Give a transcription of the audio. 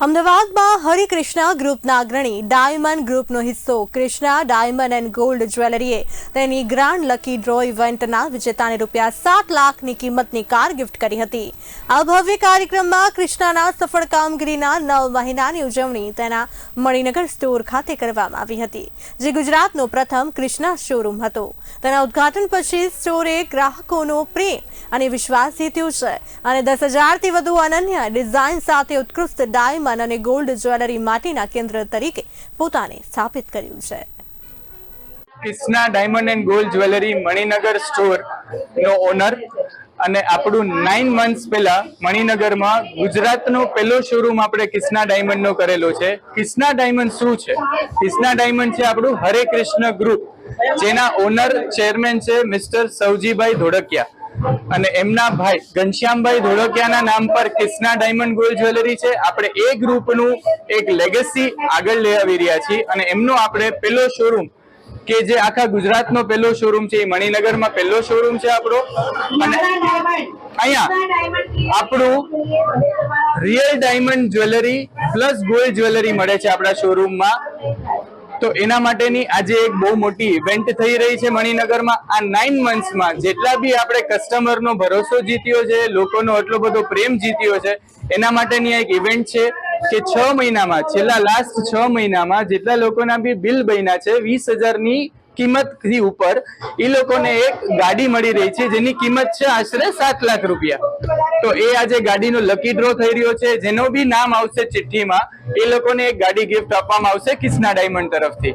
અમદાવાદમાં હરિકૃષ્ણા ગ્રુપના અગ્રણી ડાયમંડ ગ્રુપનો હિસ્સો કૃષ્ણા ડાયમંડ એન્ડ ગોલ્ડ જ્વેલરીએ તેની ગ્રાન્ડ લકી ડ્રો ઇવેન્ટના વિજેતાને ₹7 લાખની કિંમતની કાર ગિફ્ટ કરી હતી। આ ભવ્ય કાર્યક્રમમાં કૃષ્ણાના સફળ કામગીરીના 9 મહિનાની ઉજવણી તેના મણિનગર સ્ટોર ખાતે કરવામાં આવી હતી, જે ગુજરાતનો પ્રથમ કૃષ્ણા શોરૂમ હતો। તેના ઉદ્ઘાટન પછી સ્ટોરે ગ્રાહકોનો પ્રેમ અને વિશ્વાસ જીત્યો છે અને 10,000થી વધુ અનન્ય ડિઝાઇન સાથે ઉત્કૃષ્ટ ડાયમંડ અને ગોલ્ડ જ્વેલરી માટેના કેન્દ્ર તરીકે પોતાને સ્થાપિત કર્યું છે। Krishna diamond and gold jewellery Maninagar store નો ઓનર અને આપણું 9 મંથ્સ પહેલા મણિનગરમાં ગુજરાતનો પહેલો શોરૂમ આપણે કૃષ્ણા ડાયમંડ નો કરેલો છે। કૃષ્ણા ડાયમંડ શું છે? કૃષ્ણા ડાયમંડ છે આપણું હરે કૃષ્ણ ગ્રુપ, જેના ઓનર ચેરમેન છે મિસ્ટર સવજીભાઈ ધોળકિયા અને એમના ભાઈ ઘનશ્યામભાઈ ધોળકિયાના નામ પર કૃષ્ણા ડાયમંડ ગોલ્ડ જ્વેલરી છે। આપણે એ ગ્રુપનું એક લેગેસી આગળ લઈ આવી રહ્યા છીએ અને એમનો આપણે પહેલો શોરૂમ કે જે આખા ગુજરાતનો પહેલો શોરૂમ છે, એ મણિનગરમાં પહેલો શોરૂમ છે આપણો। અને અહીંયા આપણું real diamond jewellery plus gold jewellery મળે છે આપણા શોરૂમમાં। તો એના માટેની આજે એક બહુ મોટી ઇવેન્ટ થઈ રહી છે મણિનગરમાં। આ 9 મંથ્સમાં જેટલા બી આપણે કસ્ટમરનો ભરોસો જીત્યો છે, લોકોનો એટલો બધો પ્રેમ જીત્યો છે, એના માટેની એક ઇવેન્ટ છે કે 6 મહિનામાં, છેલ્લા લાસ્ટ 6 મહિનામાં જેટલા લોકોના બી બિલ બન્યા છે 20,000ની કિંમતથી ઉપર, એ લોકોને એક ગાડી મળી રહી છે જેની કિંમત છે આશરે ₹7 લાખ। તો એ આજે ગાડીનો લકી ડ્રો થઈ રહ્યો છે, જેનો બી નામ આવશે ચિઠ્ઠીમાં એ લોકોને એક ગાડી ગિફ્ટ આપવામાં આવશે કૃષ્ણા ડાયમંડ તરફથી।